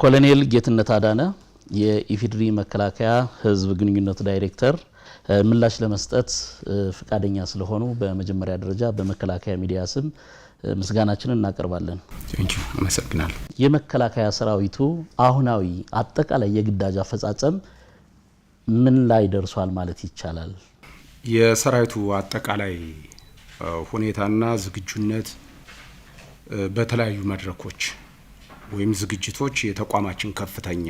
ኮሎኔል ጌትነት አዳነ የኢፌዴሪ መከላከያ ህዝብ ግንኙነት ዳይሬክተር ምላሽ ለመስጠት ፍቃደኛ ስለሆኑ በመጀመሪያ ደረጃ በመከላከያ ሚዲያ ስም ምስጋናችንን እናቀርባለን። ቴንኪው አመሰግናለሁ። የመከላከያ ሰራዊቱ አሁናዊ አጠቃላይ የግዳጅ አፈጻጸም ምን ላይ ደርሷል ማለት ይቻላል? የሰራዊቱ አጠቃላይ ሁኔታና ዝግጁነት በተለያዩ መድረኮች ወይም ዝግጅቶች የተቋማችን ከፍተኛ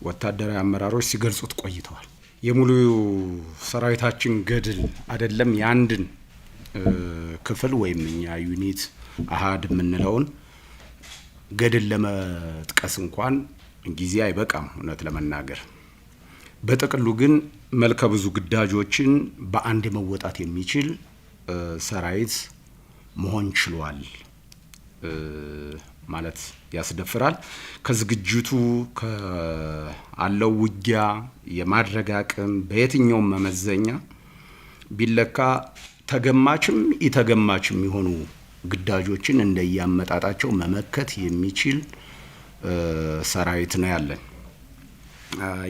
ወታደራዊ አመራሮች ሲገልጹት ቆይተዋል። የሙሉ ሰራዊታችን ገድል አይደለም ያንድን ክፍል ወይም እኛ ዩኒት አሃድ የምንለውን ገድል ለመጥቀስ እንኳን ጊዜ አይበቃም እውነት ለመናገር። በጥቅሉ ግን መልከ ብዙ ግዳጆችን በአንድ መወጣት የሚችል ሰራዊት መሆን ችሏል ማለት ያስደፍራል። ከዝግጅቱ ከአለው ውጊያ የማድረግ አቅም በየትኛው መመዘኛ ቢለካ ተገማችም ኢተገማችም የሆኑ ግዳጆችን እንደያመጣጣቸው መመከት የሚችል ሰራዊት ነው ያለን።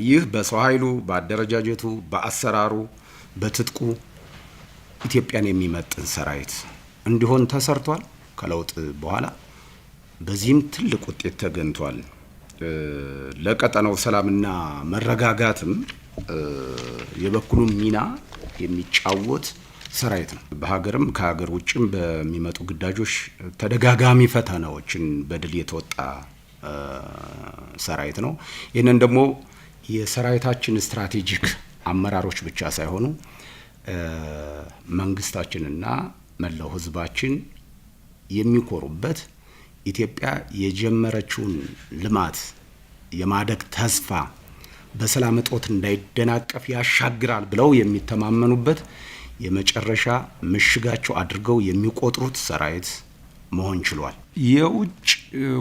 ይህ በሰው ኃይሉ፣ በአደረጃጀቱ፣ በአሰራሩ፣ በትጥቁ ኢትዮጵያን የሚመጥን ሰራዊት እንዲሆን ተሰርቷል ከለውጥ በኋላ። በዚህም ትልቅ ውጤት ተገኝቷል። ለቀጠናው ሰላምና መረጋጋትም የበኩሉን ሚና የሚጫወት ሰራዊት ነው። በሀገርም ከሀገር ውጭም በሚመጡ ግዳጆች ተደጋጋሚ ፈተናዎችን በድል የተወጣ ሰራዊት ነው። ይህንን ደግሞ የሰራዊታችን ስትራቴጂክ አመራሮች ብቻ ሳይሆኑ መንግስታችንና መላው ህዝባችን የሚኮሩበት ኢትዮጵያ የጀመረችውን ልማት የማደግ ተስፋ በሰላም እጦት እንዳይደናቀፍ ያሻግራል ብለው የሚተማመኑበት የመጨረሻ ምሽጋቸው አድርገው የሚቆጥሩት ሰራዊት መሆን ችሏል። የውጭ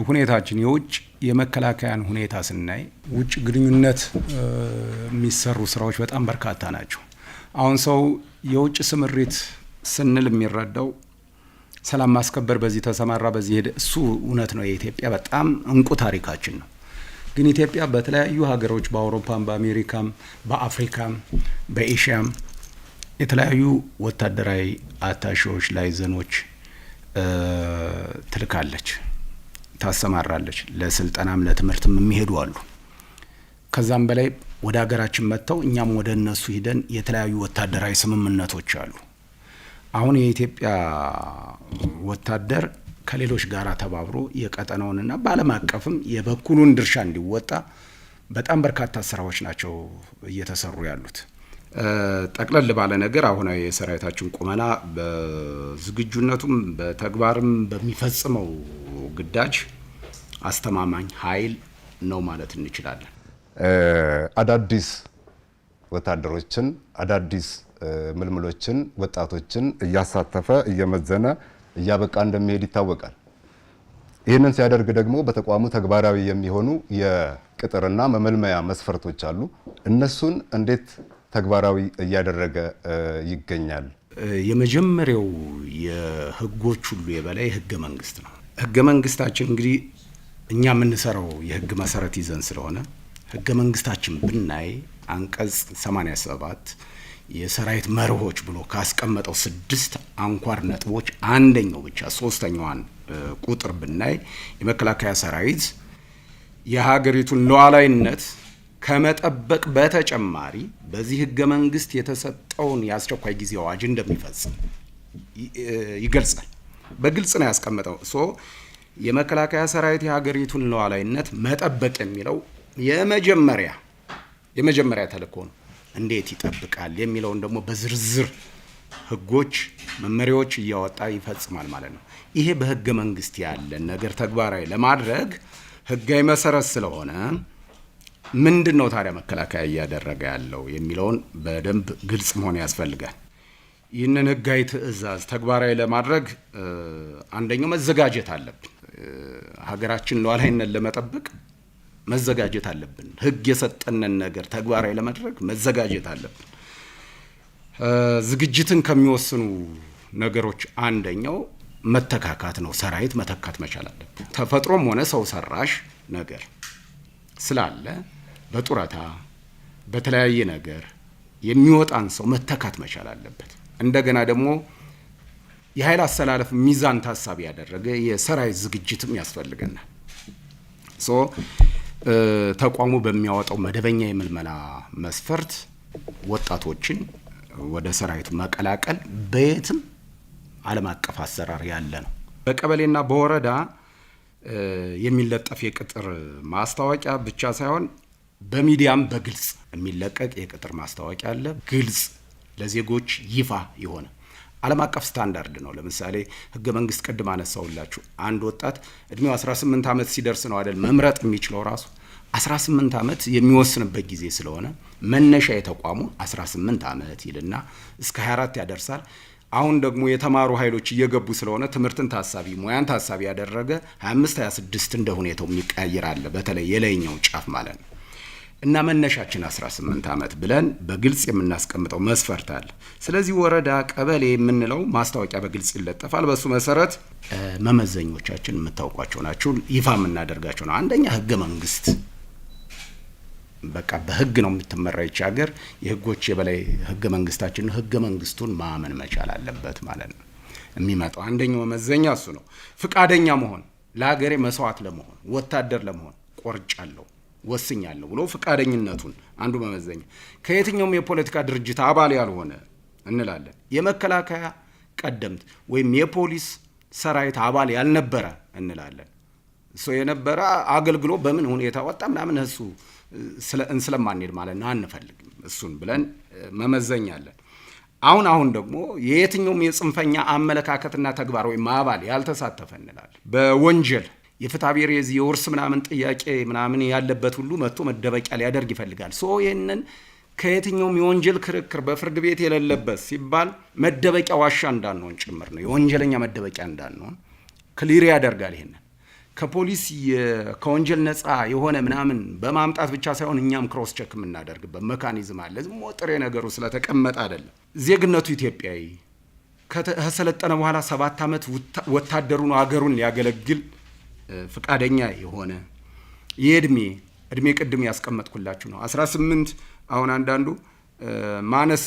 ሁኔታችን የውጭ የመከላከያን ሁኔታ ስናይ ውጭ ግንኙነት የሚሰሩ ስራዎች በጣም በርካታ ናቸው። አሁን ሰው የውጭ ስምሪት ስንል የሚረዳው ሰላም ማስከበር በዚህ ተሰማራ በዚህ ሄደ፣ እሱ እውነት ነው። የኢትዮጵያ በጣም እንቁ ታሪካችን ነው። ግን ኢትዮጵያ በተለያዩ ሀገሮች በአውሮፓም፣ በአሜሪካም፣ በአፍሪካም፣ በኤሽያም የተለያዩ ወታደራዊ አታሺዎች ላይዘኖች ትልካለች፣ ታሰማራለች። ለስልጠናም ለትምህርትም የሚሄዱ አሉ። ከዛም በላይ ወደ ሀገራችን መጥተው እኛም ወደ እነሱ ሂደን የተለያዩ ወታደራዊ ስምምነቶች አሉ። አሁን የኢትዮጵያ ወታደር ከሌሎች ጋር ተባብሮ የቀጠናውንና በዓለም አቀፍም የበኩሉን ድርሻ እንዲወጣ በጣም በርካታ ስራዎች ናቸው እየተሰሩ ያሉት። ጠቅለል ባለ ነገር አሁናዊ የሰራዊታችን ቁመና በዝግጁነቱም በተግባርም በሚፈጽመው ግዳጅ አስተማማኝ ኃይል ነው ማለት እንችላለን። አዳዲስ ወታደሮችን አዳዲስ ምልምሎችን ወጣቶችን እያሳተፈ እየመዘነ እያበቃ እንደሚሄድ ይታወቃል። ይህንን ሲያደርግ ደግሞ በተቋሙ ተግባራዊ የሚሆኑ የቅጥርና መመልመያ መስፈርቶች አሉ። እነሱን እንዴት ተግባራዊ እያደረገ ይገኛል? የመጀመሪያው የህጎች ሁሉ የበላይ ህገ መንግስት ነው። ህገ መንግስታችን እንግዲህ እኛ የምንሰራው የህግ መሰረት ይዘን ስለሆነ ህገ መንግስታችን ብናይ አንቀጽ 87 የሰራዊት መርሆች ብሎ ካስቀመጠው 6 አንኳር ነጥቦች አንደኛው ብቻ 3ኛዋን ቁጥር ብናይ የመከላከያ ሰራዊት የሀገሪቱን ሉዓላዊነት ከመጠበቅ በተጨማሪ በዚህ ህገ መንግስት የተሰጠውን የአስቸኳይ ጊዜ አዋጅ እንደሚፈጽም ይገልጻል። በግልጽ ነው ያስቀመጠው። የመከላከያ ሰራዊት የሀገሪቱን ሉዓላዊነት መጠበቅ የሚለው የመጀመሪያ ተልእኮ ነው። እንዴት ይጠብቃል የሚለውን ደግሞ በዝርዝር ህጎች መመሪያዎች እያወጣ ይፈጽማል ማለት ነው። ይሄ በህገ መንግስት ያለን ነገር ተግባራዊ ለማድረግ ህጋዊ መሰረት ስለሆነ ምንድነው ታዲያ መከላከያ እያደረገ ያለው የሚለውን በደንብ ግልጽ መሆን ያስፈልጋል። ይህንን ህጋዊ ትዕዛዝ ተግባራዊ ለማድረግ አንደኛው መዘጋጀት አለብን። ሀገራችን ሉዓላዊነት ለመጠበቅ መዘጋጀት አለብን። ህግ የሰጠንን ነገር ተግባራዊ ለማድረግ መዘጋጀት አለብን። ዝግጅትን ከሚወስኑ ነገሮች አንደኛው መተካካት ነው። ሰራዊት መተካት መቻል አለበት። ተፈጥሮም ሆነ ሰው ሰራሽ ነገር ስላለ በጡረታ በተለያየ ነገር የሚወጣን ሰው መተካት መቻል አለበት። እንደገና ደግሞ የኃይል አሰላለፍ ሚዛን ታሳቢ ያደረገ የሰራዊት ዝግጅትም ያስፈልገናል። ተቋሙ በሚያወጣው መደበኛ የምልመላ መስፈርት ወጣቶችን ወደ ሰራዊት መቀላቀል በየትም ዓለም አቀፍ አሰራር ያለ ነው። በቀበሌና በወረዳ የሚለጠፍ የቅጥር ማስታወቂያ ብቻ ሳይሆን በሚዲያም በግልጽ የሚለቀቅ የቅጥር ማስታወቂያ አለ። ግልጽ ለዜጎች ይፋ የሆነ ዓለም አቀፍ ስታንዳርድ ነው። ለምሳሌ ህገ መንግስት ቅድም አነሳውላችሁ። አንድ ወጣት እድሜው 18 ዓመት ሲደርስ ነው አይደል መምረጥ የሚችለው። ራሱ 18 ዓመት የሚወስንበት ጊዜ ስለሆነ መነሻ የተቋሙ 18 ዓመት ይልና እስከ 24 ያደርሳል። አሁን ደግሞ የተማሩ ኃይሎች እየገቡ ስለሆነ ትምህርትን ታሳቢ ሙያን ታሳቢ ያደረገ 25 26 እንደ ሁኔታው የሚቀያየር አለ። በተለይ የላይኛው ጫፍ ማለት ነው። እና መነሻችን 18 ዓመት ብለን በግልጽ የምናስቀምጠው መስፈርት አለ። ስለዚህ ወረዳ፣ ቀበሌ የምንለው ማስታወቂያ በግልጽ ይለጠፋል። በሱ መሰረት መመዘኞቻችን የምታውቋቸው ናቸው፣ ይፋ የምናደርጋቸው ነው። አንደኛ ህገ መንግስት፣ በቃ በህግ ነው የምትመራ ይች ሀገር። የህጎች የበላይ ህገ መንግስታችን፣ ህገ መንግስቱን ማመን መቻል አለበት ማለት ነው። የሚመጣው አንደኛው መመዘኛ እሱ ነው። ፍቃደኛ መሆን፣ ለሀገሬ መስዋዕት ለመሆን ወታደር ለመሆን ቆርጫለሁ ወስኛለሁ ብሎ ፍቃደኝነቱን አንዱ መመዘኛ። ከየትኛውም የፖለቲካ ድርጅት አባል ያልሆነ እንላለን። የመከላከያ ቀደምት ወይም የፖሊስ ሰራዊት አባል ያልነበረ እንላለን። እሱ የነበረ አገልግሎ በምን ሁኔታ ወጣ ምናምን እሱ ስለማንሄድ ማለት ነው አንፈልግም። እሱን ብለን መመዘኛለን። አሁን ደግሞ የየትኛውም የጽንፈኛ አመለካከትና ተግባር ወይም አባል ያልተሳተፈ እንላለን። በወንጀል የፍትሐ ብሔር የውርስ ምናምን ጥያቄ ምናምን ያለበት ሁሉ መጥቶ መደበቂያ ሊያደርግ ይፈልጋል። ይህንን ከየትኛውም የወንጀል ክርክር በፍርድ ቤት የሌለበት ሲባል መደበቂያ ዋሻ እንዳንሆን ጭምር ነው። የወንጀለኛ መደበቂያ እንዳንሆን ክሊር ያደርጋል። ይሄንን ከፖሊስ ከወንጀል ነፃ የሆነ ምናምን በማምጣት ብቻ ሳይሆን እኛም ክሮስ ቸክ የምናደርግበት መካኒዝም አለ። ዝም ጥሬ ነገሩ ስለተቀመጠ አይደለም። ዜግነቱ ኢትዮጵያዊ ከሰለጠነ በኋላ 7 ዓመት ወታደሩን አገሩን ሊያገለግል ፍቃደኛ የሆነ የእድሜ ቅድም ያስቀመጥኩላችሁ ነው 18። አሁን አንዳንዱ ማነስ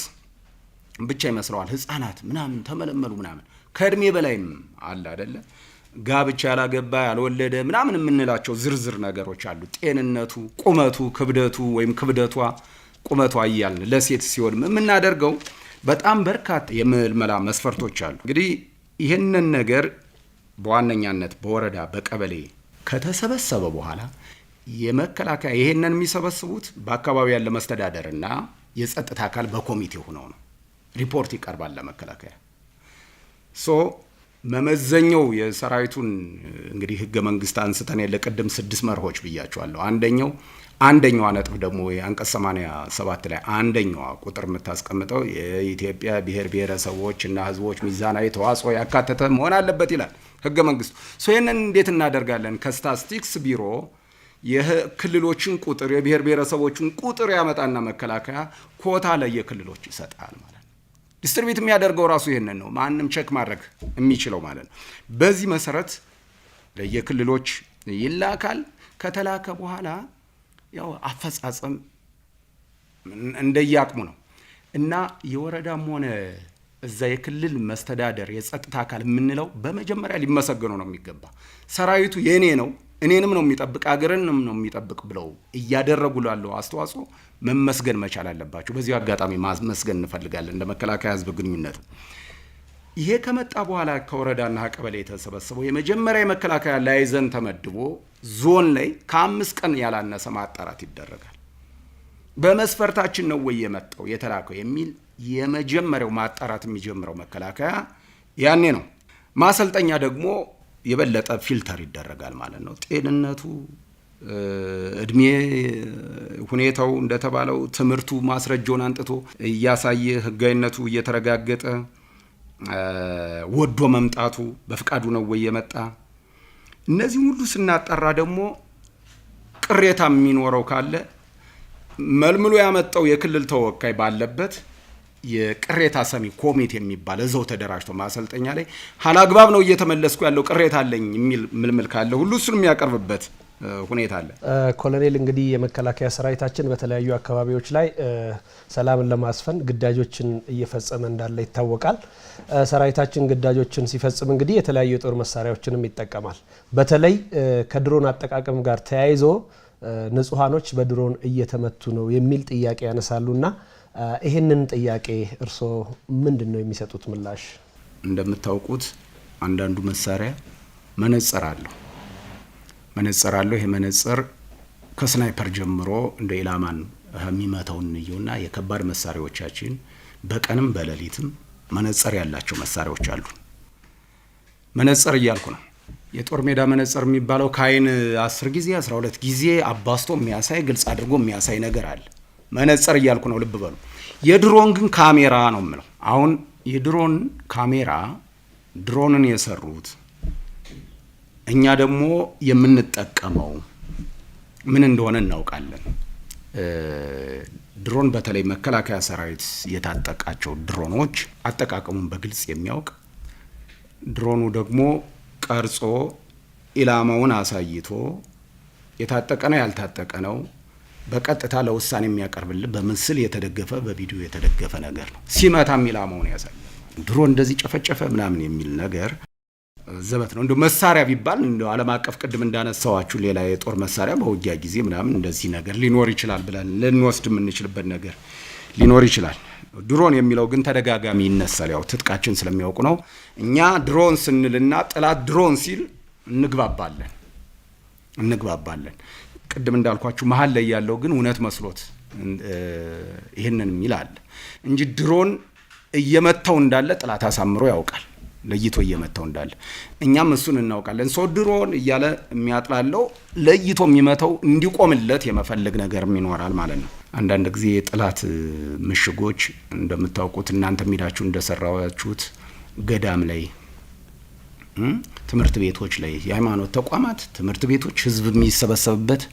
ብቻ ይመስለዋል። ህፃናት ምናምን ተመለመሉ ምናምን ከእድሜ በላይም አለ አይደለ? ጋብቻ ያላገባ ያልወለደ ምናምን የምንላቸው ዝርዝር ነገሮች አሉ። ጤንነቱ፣ ቁመቱ፣ ክብደቱ ወይም ክብደቷ ቁመቷ እያልን ለሴት ሲሆን የምናደርገው በጣም በርካታ የምልመላ መስፈርቶች አሉ። እንግዲህ ይህንን ነገር በዋነኛነት በወረዳ በቀበሌ ከተሰበሰበ በኋላ የመከላከያ ይሄንን የሚሰበስቡት በአካባቢ ያለ መስተዳደርና የጸጥታ አካል በኮሚቴ ሆነው ነው። ሪፖርት ይቀርባል ለመከላከያ። መመዘኛው የሰራዊቱን እንግዲህ ህገ መንግስት አንስተን የለቀደም 6 መርሆች ብያቸዋለሁ። አንደኛዋ ነጥብ ደግሞ የአንቀጽ 87 ላይ አንደኛዋ ቁጥር የምታስቀምጠው የኢትዮጵያ ብሔር ብሔረሰቦች እና ህዝቦች ሚዛናዊ ተዋጽኦ ያካተተ መሆን አለበት ይላል ህገ መንግስቱ። ይህንን እንዴት እናደርጋለን? ከስታቲስቲክስ ቢሮ የክልሎችን ቁጥር የብሔር ብሔረሰቦችን ቁጥር ያመጣና መከላከያ ኮታ ለየክልሎች ይሰጣል ማለት ነው። ዲስትሪቢዩት የሚያደርገው ራሱ ይሄንን ነው፣ ማንም ቼክ ማድረግ የሚችለው ማለት ነው። በዚህ መሰረት ለየክልሎች ይላካል። ከተላከ በኋላ ያው አፈጻጸም እንደያቅሙ ነው እና የወረዳም ሆነ እዛ የክልል መስተዳደር የጸጥታ አካል የምንለው በመጀመሪያ ሊመሰገኑ ነው የሚገባ። ሰራዊቱ የኔ ነው እኔንም ነው የሚጠብቅ አገርንም ነው የሚጠብቅ ብለው እያደረጉ ላለው አስተዋጽኦ መመስገን መቻል አለባቸው። በዚህ አጋጣሚ ማመስገን እንፈልጋለን እንደ መከላከያ ህዝብ ግንኙነት። ይሄ ከመጣ በኋላ ከወረዳና ቀበሌ የተሰበሰበው የመጀመሪያ የመከላከያ ላይዘን ተመድቦ ዞን ላይ ከ5 ቀን ያላነሰ ማጣራት ይደረጋል። በመስፈርታችን ነው ወይ የመጣው የተላከው የሚል የመጀመሪያው ማጣራት የሚጀምረው መከላከያ ያኔ ነው። ማሰልጠኛ ደግሞ የበለጠ ፊልተር ይደረጋል ማለት ነው። ጤንነቱ፣ እድሜ ሁኔታው እንደተባለው ትምህርቱ ማስረጃውን አንጥቶ እያሳየ ህጋዊነቱ እየተረጋገጠ ወዶ መምጣቱ በፍቃዱ ነው ወይ የመጣ። እነዚህ ሁሉ ስናጠራ ደግሞ ቅሬታ የሚኖረው ካለ መልምሎ ያመጣው የክልል ተወካይ ባለበት የቅሬታ ሰሚ ኮሚቴ የሚባል እዛው ተደራጅቶ ማሰልጠኛ ላይ ሀላግባብ ነው እየተመለስኩ ያለው ቅሬታ አለኝ የሚል ምልምል ካለ ሁሉ እሱን የሚያቀርብበት ሁኔታ አለ። ኮሎኔል እንግዲህ የመከላከያ ሰራዊታችን በተለያዩ አካባቢዎች ላይ ሰላምን ለማስፈን ግዳጆችን እየፈጸመ እንዳለ ይታወቃል። ሰራዊታችን ግዳጆችን ሲፈጽም እንግዲህ የተለያዩ የጦር መሳሪያዎችንም ይጠቀማል። በተለይ ከድሮን አጠቃቀም ጋር ተያይዞ ንጹሃኖች በድሮን እየተመቱ ነው የሚል ጥያቄ ያነሳሉና ይሄንን ጥያቄ እርስዎ ምንድነው የሚሰጡት ምላሽ? እንደምታውቁት አንዳንዱ መሳሪያ መነጽር አለው። ይሄ መነጽር ከስናይፐር ጀምሮ እንደ ኢላማን የሚመታውን ንየውና የከባድ መሳሪያዎቻችን በቀንም በሌሊትም መነጽር ያላቸው መሳሪያዎች አሉ። መነጽር እያልኩ ነው። የጦር ሜዳ መነጽር የሚባለው ከአይን 10 ጊዜ 12 ጊዜ አባስቶ የሚያሳይ ግልጽ አድርጎ የሚያሳይ ነገር አለ። መነጽር እያልኩ ነው፣ ልብ በሉ። የድሮን ግን ካሜራ ነው የምለው። አሁን የድሮን ካሜራ ድሮንን የሰሩት እኛ ደግሞ የምንጠቀመው ምን እንደሆነ እናውቃለን። ድሮን በተለይ መከላከያ ሰራዊት የታጠቃቸው ድሮኖች አጠቃቀሙን በግልጽ የሚያውቅ ድሮኑ ደግሞ ቀርጾ ኢላማውን አሳይቶ የታጠቀ ነው ያልታጠቀ ነው በቀጥታ ለውሳኔ የሚያቀርብልን በምስል የተደገፈ በቪዲዮ የተደገፈ ነገር ነው። ሲመታም ኢላማውን ያሳያል። ድሮን እንደዚህ ጨፈጨፈ ምናምን የሚል ነገር ዘበት ነው። እንደ መሳሪያ ቢባል እንደ ዓለም አቀፍ ቅድም እንዳነሳዋችሁ ሌላ የጦር መሳሪያ በውጊያ ጊዜ ምናምን እንደዚህ ነገር ሊኖር ይችላል ብለን ልንወስድ የምንችልበት ነገር ሊኖር ይችላል። ድሮን የሚለው ግን ተደጋጋሚ ይነሳል። ያው ትጥቃችን ስለሚያውቁ ነው። እኛ ድሮን ስንልና ጠላት ድሮን ሲል እንግባባለን። ቅድም እንዳልኳችሁ መሀል ላይ ያለው ግን እውነት መስሎት ይህንን ይላል እንጂ ድሮን እየመታው እንዳለ ጠላት አሳምሮ ያውቃል፣ ለይቶ እየመታው እንዳለ እኛም እሱን እናውቃለን። ሰው ድሮን እያለ የሚያጥላለው ለይቶ የሚመታው እንዲቆምለት የመፈለግ ነገርም ይኖራል ማለት ነው። አንዳንድ ጊዜ የጠላት ምሽጎች እንደምታውቁት እናንተ ሄዳችሁ እንደሰራችሁት ገዳም ላይ፣ ትምህርት ቤቶች ላይ፣ የሃይማኖት ተቋማት ትምህርት ቤቶች ህዝብ የሚሰበሰብበት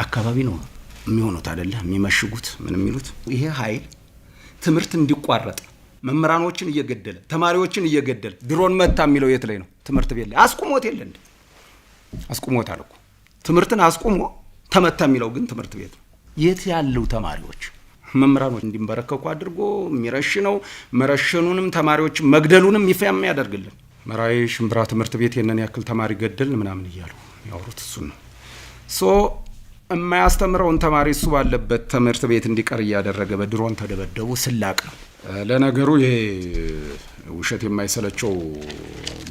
አካባቢ ነው የሚሆኑት አይደለ? የሚመሽጉት ምን የሚሉት ይሄ ኃይል ትምህርት እንዲቋረጥ መምህራኖችን እየገደለ ተማሪዎችን እየገደለ ድሮን መታ የሚለው የት ላይ ነው? ትምህርት ቤት ላይ አስቁሞት የለ እንዴ? አስቁሞታል እኮ ትምህርትን አስቁሞ ተመታ የሚለው ግን ትምህርት ቤት ነው። የት ያለው ተማሪዎች መምህራኖች እንዲንበረከኩ አድርጎ የሚረሽነው መረሸኑንም ተማሪዎች መግደሉንም ይፋ የሚያደርግልን መራዊ ሽምብራ ትምህርት ቤት የነን ያክል ተማሪ ገደልን ምናምን እያሉ ያወሩት እሱን ነው። ሶ የማያስተምረውን ተማሪ እሱ ባለበት ትምህርት ቤት እንዲቀር እያደረገ በድሮን ተደበደቡ ስላቅ ነው። ለነገሩ ይሄ ውሸት የማይሰለቸው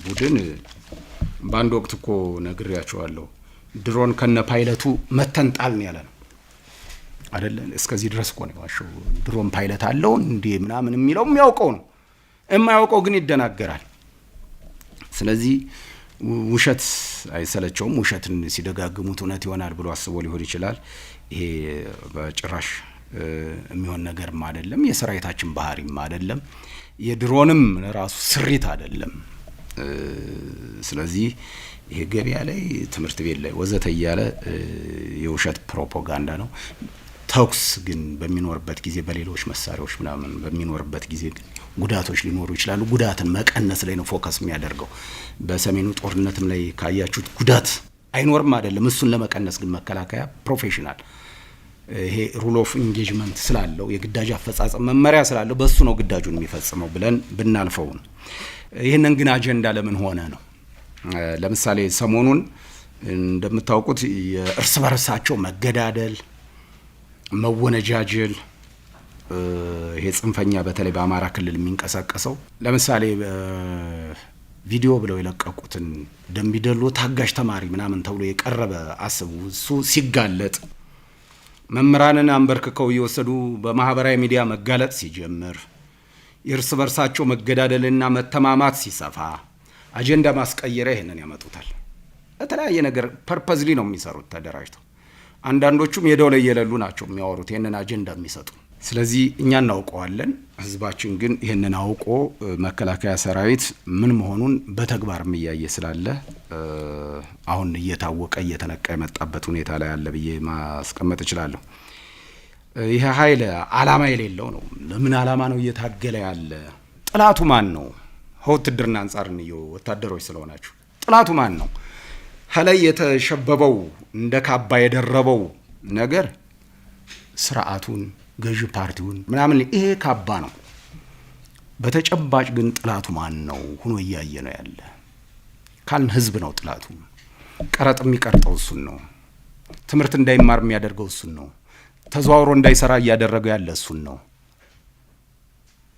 ቡድን በአንድ ወቅት እኮ ነግሬያቸዋለሁ። ድሮን ከነ ፓይለቱ መተንጣል ነው ያለ ነው አይደለ? እስከዚህ ድረስ እኮ ነው ዋሸው። ድሮን ፓይለት አለው እንዴ ምናምን የሚለው የሚያውቀው ነው። የማያውቀው ግን ይደናገራል። ስለዚህ ውሸት አይሰለቸውም። ውሸትን ሲደጋግሙት እውነት ይሆናል ብሎ አስቦ ሊሆን ይችላል። ይሄ በጭራሽ የሚሆን ነገርም አይደለም። የሰራዊታችን ባህሪም አይደለም። የድሮንም ራሱ ስሪት አይደለም። ስለዚህ ይሄ ገበያ ላይ ትምህርት ቤት ላይ ወዘተ እያለ የውሸት ፕሮፓጋንዳ ነው። ተኩስ ግን በሚኖርበት ጊዜ በሌሎች መሳሪያዎች ምናምን በሚኖርበት ጊዜ ግን ጉዳቶች ሊኖሩ ይችላሉ። ጉዳትን መቀነስ ላይ ነው ፎከስ የሚያደርገው። በሰሜኑ ጦርነትም ላይ ካያችሁት ጉዳት አይኖርም አይደለም። እሱን ለመቀነስ ግን መከላከያ ፕሮፌሽናል ይሄ ሩል ኦፍ ኢንጌጅመንት ስላለው የግዳጅ አፈጻጸም መመሪያ ስላለው በሱ ነው ግዳጁን የሚፈጽመው ብለን ብናልፈው ነው። ይህንን ግን አጀንዳ ለምን ሆነ ነው። ለምሳሌ ሰሞኑን እንደምታውቁት የእርስ በርሳቸው መገዳደል፣ መወነጃጀል ይሄ ጽንፈኛ በተለይ በአማራ ክልል የሚንቀሳቀሰው ለምሳሌ ቪዲዮ ብለው የለቀቁትን ደምቢዶሎ ታጋሽ ተማሪ ምናምን ተብሎ የቀረበ አስቡ። እሱ ሲጋለጥ መምህራንን አንበርክከው እየወሰዱ በማህበራዊ ሚዲያ መጋለጥ ሲጀምር የእርስ በርሳቸው መገዳደልና መተማማት ሲሰፋ አጀንዳ ማስቀየሪያ ይሄንን ያመጡታል። በተለያየ ነገር ፐርፐዝሊ ነው የሚሰሩት ተደራጅተው። አንዳንዶቹም ሄደው ላይ የሌሉ ናቸው የሚያወሩት ይሄንን አጀንዳ የሚሰጡ ስለዚህ እኛ እናውቀዋለን። ህዝባችን ግን ይህንን አውቆ መከላከያ ሰራዊት ምን መሆኑን በተግባርም እያየ ስላለ አሁን እየታወቀ እየተነቃ የመጣበት ሁኔታ ላይ አለ ብዬ ማስቀመጥ እችላለሁ። ይሄ ኃይል አላማ የሌለው ነው። ለምን አላማ ነው እየታገለ ያለ? ጥላቱ ማን ነው? ከውትድርና አንጻር እንየው፣ ወታደሮች ስለሆናችሁ ጥላቱ ማን ነው? ከላይ የተሸበበው እንደ ካባ የደረበው ነገር ስርዓቱን ገዢ ፓርቲውን ምናምን ይሄ ካባ ነው። በተጨባጭ ግን ጥላቱ ማን ነው ሆኖ እያየ ነው ያለ ካልን ህዝብ ነው ጥላቱ። ቀረጥ የሚቀርጠው እሱን ነው። ትምህርት እንዳይማር የሚያደርገው እሱን ነው። ተዘዋውሮ እንዳይሰራ እያደረገ ያለ እሱን ነው።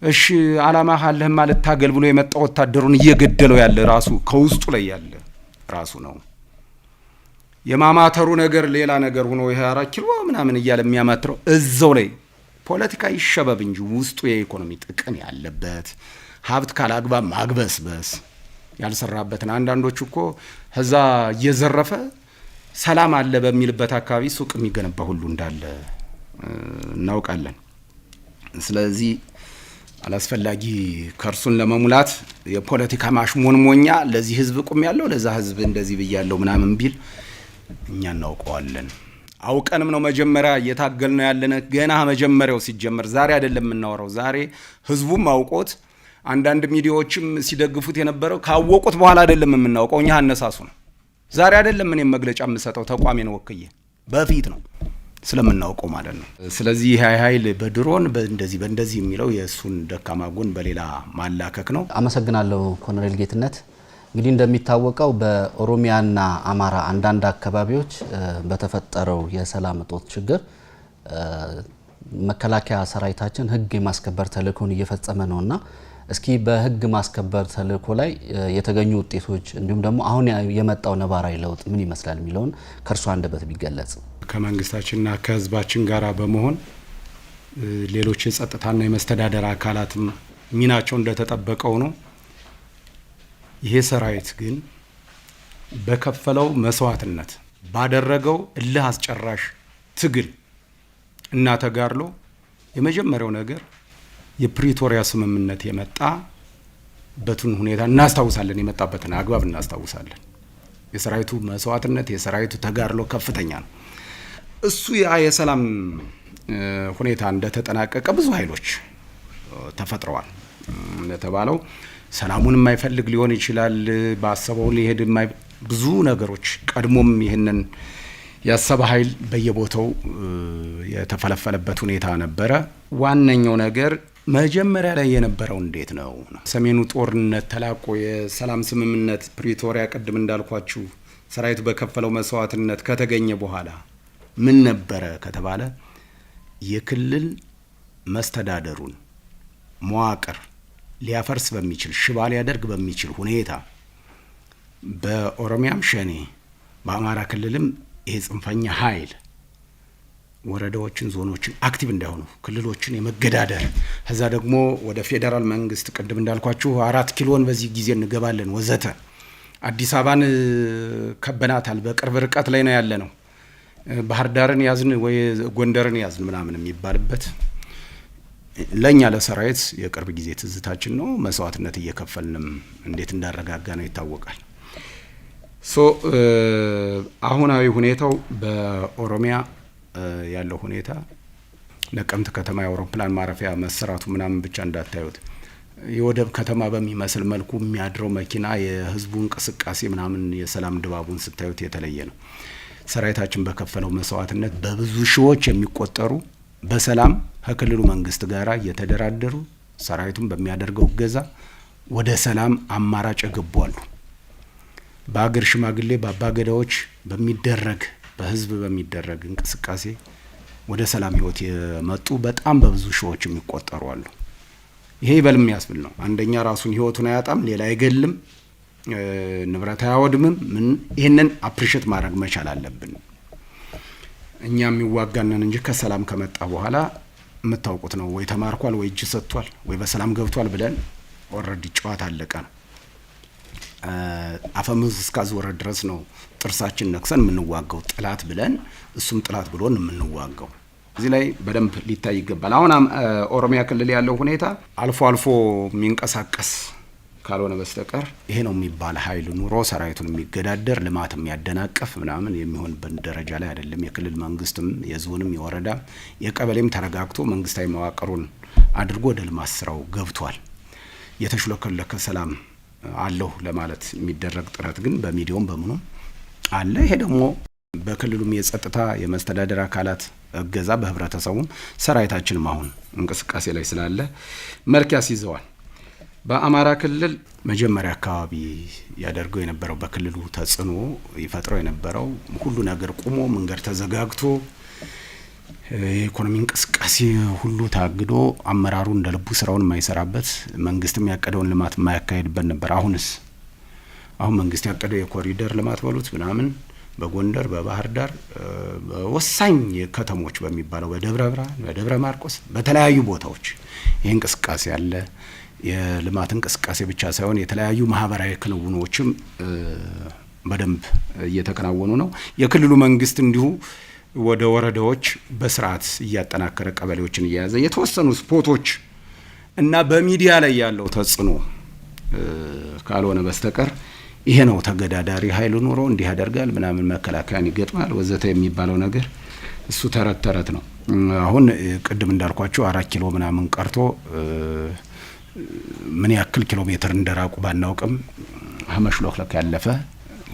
እሺ አላማ ካለህ ማለት ታገል ብሎ የመጣ ወታደሩን እየገደለው ያለ ራሱ ከውስጡ ላይ ያለ ራሱ ነው። የማማተሩ ነገር ሌላ ነገር ሆኖ ይሄ 4 ኪሎ ምናምን እያለ የሚያማትረው እዛው ላይ ፖለቲካ ይሸበብ እንጂ ውስጡ የኢኮኖሚ ጥቅም ያለበት ሀብት ካላግባብ ማግበስበስ ያልሰራበትን አንዳንዶቹ እኮ እዛ እየዘረፈ ሰላም አለ በሚልበት አካባቢ ሱቅ የሚገነባ ሁሉ እንዳለ እናውቃለን። ስለዚህ አላስፈላጊ ከርሱን ለመሙላት የፖለቲካ ማሽሞንሞኛ ለዚህ ህዝብ ቁም ያለው ለዛ ህዝብ እንደዚህ ብያለው ምናምን ቢል እኛ እናውቀዋለን። አውቀንም ነው መጀመሪያ እየታገል ነው ያለነ ገና መጀመሪያው ሲጀመር ዛሬ አይደለም የምናወራው። ዛሬ ህዝቡም አውቆት አንዳንድ ሚዲያዎችም ሲደግፉት የነበረው ካወቁት በኋላ አይደለም የምናውቀው። እኛ አነሳሱ ነው። ዛሬ አይደለም እኔም መግለጫ የምሰጠው ተቋሜን ወክዬ በፊት ነው ስለምናውቀው ማለት ነው። ስለዚህ ይሄ ኃይል በድሮን በእንደዚህ የሚለው የእሱን ደካማ ጎን በሌላ ማላከክ ነው። አመሰግናለሁ ኮሎኔል ጌትነት። እንግዲህ እንደሚታወቀው በኦሮሚያና አማራ አንዳንድ አካባቢዎች በተፈጠረው የሰላም እጦት ችግር መከላከያ ሰራዊታችን ህግ የማስከበር ተልእኮን እየፈጸመ ነውና እስኪ በህግ ማስከበር ተልእኮ ላይ የተገኙ ውጤቶች እንዲሁም ደግሞ አሁን የመጣው ነባራዊ ለውጥ ምን ይመስላል የሚለውን ከርሱ አንደበት ቢገለጽ። ከመንግስታችንና ከህዝባችን ጋር በመሆን ሌሎች የጸጥታና የመስተዳደር አካላትም ሚናቸው እንደተጠበቀው ነው። ይሄ ሰራዊት ግን በከፈለው መስዋዕትነት ባደረገው እልህ አስጨራሽ ትግል እና ተጋድሎ የመጀመሪያው ነገር የፕሪቶሪያ ስምምነት የመጣበትን ሁኔታ እናስታውሳለን። የመጣበትን አግባብ እናስታውሳለን። የሰራዊቱ መስዋዕትነት የሰራዊቱ ተጋድሎ ከፍተኛ ነው። እሱ የሰላም ሁኔታ እንደተጠናቀቀ ብዙ ኃይሎች ተፈጥረዋል። እንደተባለው ሰላሙን የማይፈልግ ሊሆን ይችላል። ባሰበው ሊሄድ ብዙ ነገሮች ቀድሞም ይህንን ያሰበ ኃይል በየቦታው የተፈለፈለበት ሁኔታ ነበረ። ዋነኛው ነገር መጀመሪያ ላይ የነበረው እንዴት ነው ሰሜኑ ጦርነት ተላቆ የሰላም ስምምነት ፕሪቶሪያ ቅድም እንዳልኳችሁ ሰራዊቱ በከፈለው መስዋዕትነት ከተገኘ በኋላ ምን ነበረ ከተባለ የክልል መስተዳደሩን መዋቅር ሊያፈርስ በሚችል ሽባ ሊያደርግ በሚችል ሁኔታ በኦሮሚያም ሸኔ በአማራ ክልልም ይሄ ጽንፈኛ ኃይል ወረዳዎችን ዞኖችን አክቲቭ እንዳይሆኑ ክልሎችን የመገዳደር ከዛ ደግሞ ወደ ፌዴራል መንግስት ቅድም እንዳልኳችሁ 4 ኪሎን በዚህ ጊዜ እንገባለን ወዘተ አዲስ አበባን ከበናታል በቅርብ ርቀት ላይ ነው ያለ ነው ባህር ዳርን ያዝን ወይ ጎንደርን ያዝን ምናምን የሚባልበት ለኛ ለሰራዊት የቅርብ ጊዜ ትዝታችን ነው። መስዋዕትነት እየከፈልንም እንዴት እንዳረጋጋ ነው ይታወቃል። አሁናዊ ሁኔታው በኦሮሚያ ያለው ሁኔታ ነቀምት ከተማ የአውሮፕላን ማረፊያ መሰራቱ ምናምን ብቻ እንዳታዩት የወደብ ከተማ በሚመስል መልኩ የሚያድረው መኪና የህዝቡ እንቅስቃሴ ምናምን የሰላም ድባቡን ስታዩት የተለየ ነው። ሰራዊታችን በከፈለው መስዋዕትነት በብዙ ሺዎች የሚቆጠሩ በሰላም ከክልሉ መንግስት ጋራ እየተደራደሩ ሰራዊቱን በሚያደርገው እገዛ ወደ ሰላም አማራጭ ገቧሉ። በአገር ሽማግሌ በአባገዳዎች በሚደረግ በህዝብ በሚደረግ እንቅስቃሴ ወደ ሰላም ህይወት የመጡ በጣም በብዙ ሺዎች የሚቆጠሩ አሉ። ይሄ ይበልም ያስብል ነው። አንደኛ ራሱን ህይወቱን አያጣም፣ ሌላ አይገልም፣ ንብረት አያወድምም። ምን ይሄንን አፕሪሼት ማድረግ መቻል አለብን። እኛ የሚዋጋነን እንጂ ከሰላም ከመጣ በኋላ የምታውቁት ነው። ወይ ተማርኳል፣ ወይ እጅ ሰጥቷል፣ ወይ በሰላም ገብቷል ብለን ኦልሬዲ ጨዋታ አለቀ ነው። አፈሙዝ እስካዞረ ድረስ ነው ጥርሳችን ነክሰን የምንዋጋው ጥላት ብለን እሱም ጥላት ብሎን የምንዋጋው። እዚህ ላይ በደንብ ሊታይ ይገባል። አሁን ኦሮሚያ ክልል ያለው ሁኔታ አልፎ አልፎ የሚንቀሳቀስ ካልሆነ በስተቀር ይሄ ነው የሚባል ኃይል ኑሮ ሰራዊቱን የሚገዳደር ልማት የሚያደናቀፍ ምናምን የሚሆንበት ደረጃ ላይ አይደለም። የክልል መንግስትም የዞንም የወረዳም የቀበሌም ተረጋግቶ መንግስታዊ መዋቅሩን አድርጎ ወደ ልማት ስራው ገብቷል። የተሽሎከለከ ሰላም አለው ለማለት የሚደረግ ጥረት ግን በሚዲያውም በምኑም አለ። ይሄ ደግሞ በክልሉም የጸጥታ የመስተዳደር አካላት እገዛ በህብረተሰቡም ሰራዊታችንም አሁን እንቅስቃሴ ላይ ስላለ መልክ ያስይዘዋል። በአማራ ክልል መጀመሪያ አካባቢ ያደርገው የነበረው በክልሉ ተጽዕኖ ይፈጥረው የነበረው ሁሉ ነገር ቆሞ መንገድ ተዘጋግቶ የኢኮኖሚ እንቅስቃሴ ሁሉ ታግዶ አመራሩ እንደ ልቡ ስራውን የማይሰራበት መንግስትም ያቀደውን ልማት የማያካሄድበት ነበር። አሁን መንግስት ያቀደው የኮሪደር ልማት በሉት ምናምን በጎንደር በባህር ዳር ወሳኝ ከተሞች በሚባለው በደብረ ብርሃን በደብረ ማርቆስ በተለያዩ ቦታዎች ይህ እንቅስቃሴ አለ። የልማት እንቅስቃሴ ብቻ ሳይሆን የተለያዩ ማህበራዊ ክንውኖችም በደንብ እየተከናወኑ ነው። የክልሉ መንግስት እንዲሁ ወደ ወረዳዎች በስርዓት እያጠናከረ ቀበሌዎችን እየያዘ የተወሰኑ ስፖቶች እና በሚዲያ ላይ ያለው ተጽዕኖ ካልሆነ በስተቀር ይሄ ነው ተገዳዳሪ ኃይል ኑሮ እንዲህ ያደርጋል ምናምን መከላከያን ይገጥማል ወዘተ የሚባለው ነገር እሱ ተረት ተረት ነው። አሁን ቅድም እንዳልኳቸው 4 ኪሎ ምናምን ቀርቶ ምን ያክል ኪሎ ሜትር እንደራቁ ባናውቅም መሽሎክለክ ያለፈ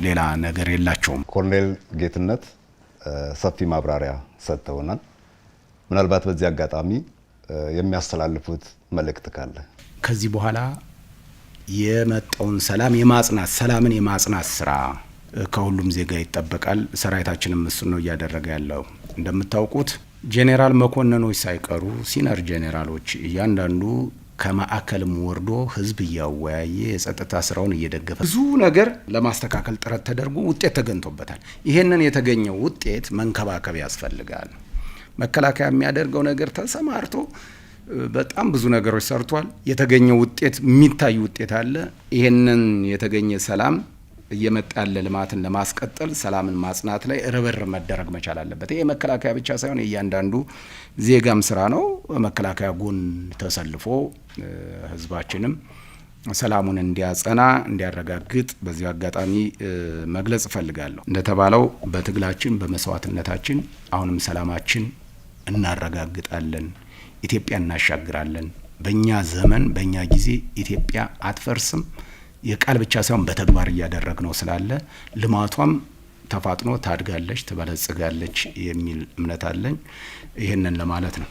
ሌላ ነገር የላቸውም። ኮሎኔል ጌትነት ሰፊ ማብራሪያ ሰጥተውናል። ምናልባት በዚህ አጋጣሚ የሚያስተላልፉት መልእክት ካለ? ከዚህ በኋላ የመጣውን ሰላምን የማጽናት ስራ ከሁሉም ዜጋ ይጠበቃል። ሰራዊታችንም እሱን ነው እያደረገ ያለው። እንደምታውቁት ጄኔራል መኮንኖች ሳይቀሩ ሲነር ጄኔራሎች እያንዳንዱ ከማዕከልም ወርዶ ህዝብ እያወያየ የጸጥታ ስራውን እየደገፈ ብዙ ነገር ለማስተካከል ጥረት ተደርጎ ውጤት ተገኝቶበታል። ይሄንን የተገኘው ውጤት መንከባከብ ያስፈልጋል። መከላከያ የሚያደርገው ነገር ተሰማርቶ በጣም ብዙ ነገሮች ሰርቷል። የተገኘው ውጤት የሚታይ ውጤት አለ። ይሄንን የተገኘ ሰላም እየመጣ ያለ ልማትን ለማስቀጠል ሰላምን ማጽናት ላይ ርብርብ መደረግ መቻል አለበት። ይሄ መከላከያ ብቻ ሳይሆን እያንዳንዱ ዜጋም ስራ ነው። መከላከያ ጎን ተሰልፎ ህዝባችንም ሰላሙን እንዲያጸና እንዲያረጋግጥ በዚህ አጋጣሚ መግለጽ እፈልጋለሁ። እንደተባለው በትግላችን በመስዋዕትነታችን አሁንም ሰላማችን እናረጋግጣለን፣ ኢትዮጵያ እናሻግራለን። በእኛ ዘመን በእኛ ጊዜ ኢትዮጵያ አትፈርስም። የቃል ብቻ ሳይሆን በተግባር እያደረግነው ስላለ ልማቷም ተፋጥኖ ታድጋለች፣ ትበለጽጋለች የሚል እምነት አለኝ። ይሄንን ለማለት ነው።